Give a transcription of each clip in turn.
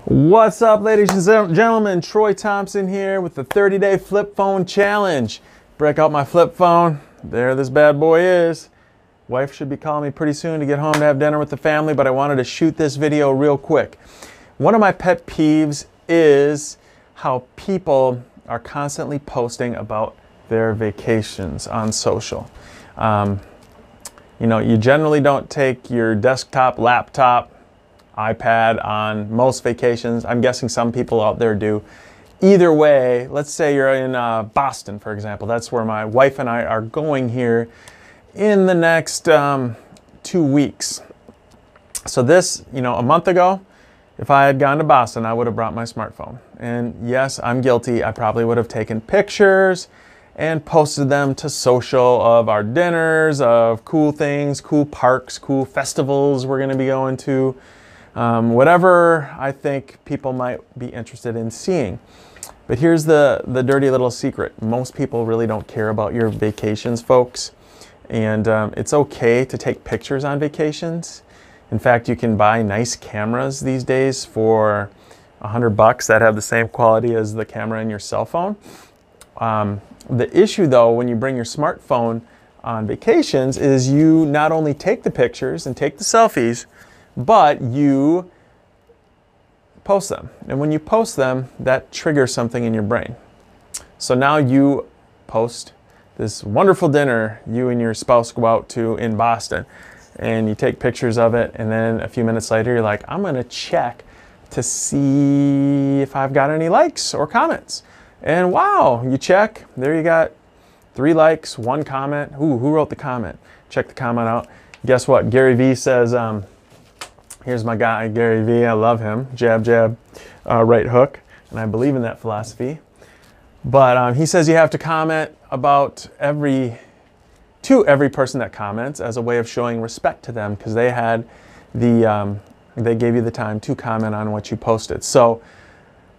What's up, ladies and gentlemen? Troy Thompson here with the 30-day flip phone challenge. Break out my flip phone. There this bad boy is. Wife should be calling me pretty soon to get home to have dinner with the family, but I wanted to shoot this video real quick. One of my pet peeves is how people are constantly posting about their vacations on social. You generally don't take your desktop, laptop, iPad on most vacations. I'm guessing some people out there do. Either way, let's say you're in Boston, for example. That's where my wife and I are going here in the next 2 weeks. So this, a month ago, if I had gone to Boston, I would have brought my smartphone. And yes, I'm guilty. I probably would have taken pictures and posted them to social of our dinners, of cool things, cool parks, cool festivals we're going to be going to. Whatever I think people might be interested in seeing. But here's the dirty little secret. Most people really don't care about your vacations, folks. And it's okay to take pictures on vacations. In fact, you can buy nice cameras these days for $100 that have the same quality as the camera in your cell phone. The issue, though, when you bring your smartphone on vacations is you not only take the pictures and take the selfies, but you post them. And when you post them, that triggers something in your brain. So now you post this wonderful dinner you and your spouse go out to in Boston, and you take pictures of it, and then a few minutes later you're like, I'm gonna check to see if I've got any likes or comments. And wow, you check, there you got 3 likes, 1 comment. Ooh, who wrote the comment? Check the comment out. Guess what? Gary Vee says, here's my guy, Gary Vee. I love him. Jab, jab, right hook. And I believe in that philosophy. But he says you have to comment about every person that comments as a way of showing respect to them, because they had they gave you the time to comment on what you posted. So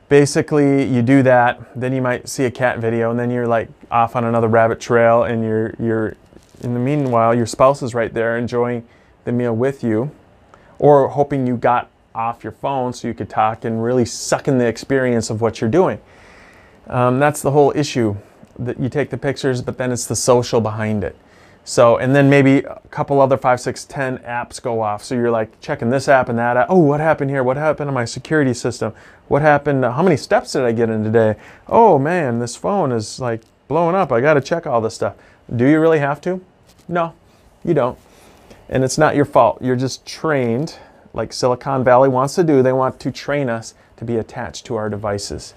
basically you do that, then you might see a cat video, and then you're like off on another rabbit trail, and you're in the meanwhile your spouse is right there enjoying the meal with you, or hoping you got off your phone so you could talk and really suck in the experience of what you're doing. That's the whole issue, that you take the pictures, but then it's the social behind it. So, and then maybe a couple other 5, 6, 10 apps go off. So you're like checking this app and that app. Oh, what happened here? What happened to my security system? What happened? How many steps did I get in today? Oh man, this phone is like blowing up. I got to check all this stuff. Do you really have to? No, you don't. And it's not your fault. You're just trained, like Silicon Valley wants to do. They want to train us to be attached to our devices.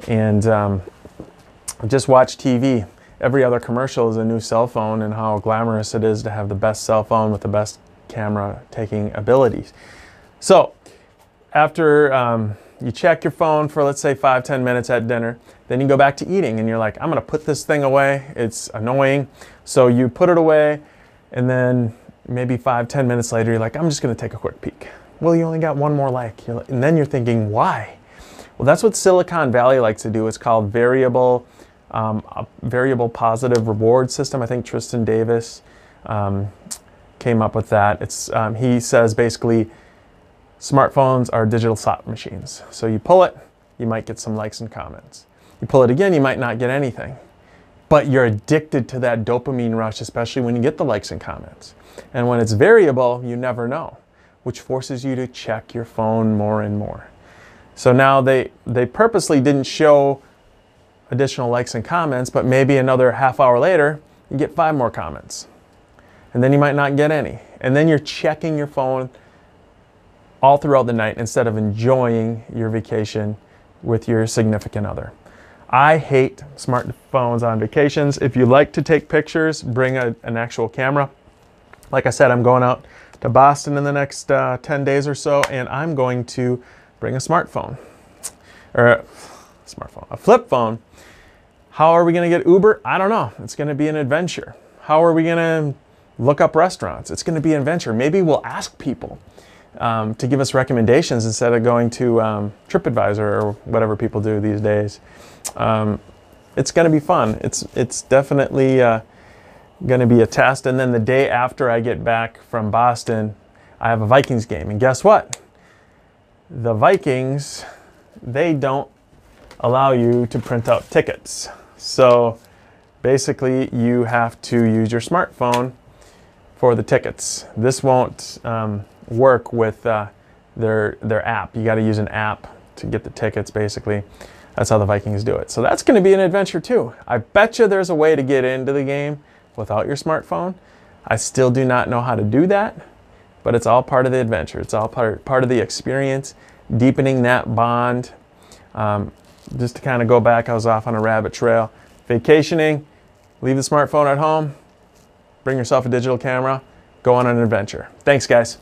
And just watch TV. Every other commercial is a new cell phone, and how glamorous it is to have the best cell phone with the best camera taking abilities. So after you check your phone for, let's say, 5-10 minutes at dinner, then you go back to eating, and you're like, I'm going to put this thing away. It's annoying. So you put it away, and then maybe 5-10 minutes later, you're like, I'm just going to take a quick peek. Well, you only got 1 more like. And then you're thinking, why? Well, that's what Silicon Valley likes to do. It's called variable positive reward system. I think Tristan Davis came up with that. He says basically smartphones are digital slot machines. So you pull it, you might get some likes and comments. You pull it again, you might not get anything. But you're addicted to that dopamine rush, especially when you get the likes and comments. And when it's variable, you never know, which forces you to check your phone more and more. So now they purposely didn't show additional likes and comments, but maybe another half hour later, you get 5 more comments. And then you might not get any. And then you're checking your phone all throughout the night instead of enjoying your vacation with your significant other. I hate smartphones on vacations. If you like to take pictures, bring an actual camera. Like I said, I'm going out to Boston in the next 10 days or so, and I'm going to bring a smartphone. Or a flip phone. How are we going to get Uber? I don't know. It's going to be an adventure. How are we going to look up restaurants? It's going to be an adventure. Maybe we'll ask people to give us recommendations instead of going to TripAdvisor or whatever people do these days. It's going to be fun. It's definitely going to be a test. And then the day after I get back from Boston, I have a Vikings game. And guess what? The Vikings, they don't allow you to print out tickets. So basically you have to use your smartphone for the tickets. This won't work with their app. You got to use an app to get the tickets, basically. That's how the Vikings do it. So that's going to be an adventure too. I bet you there's a way to get into the game without your smartphone. I still do not know how to do that, but it's all part of the adventure. It's all part of the experience, deepening that bond. Just to kind of go back, I was off on a rabbit trail. Vacationing, leave the smartphone at home, bring yourself a digital camera, go on an adventure. Thanks, guys.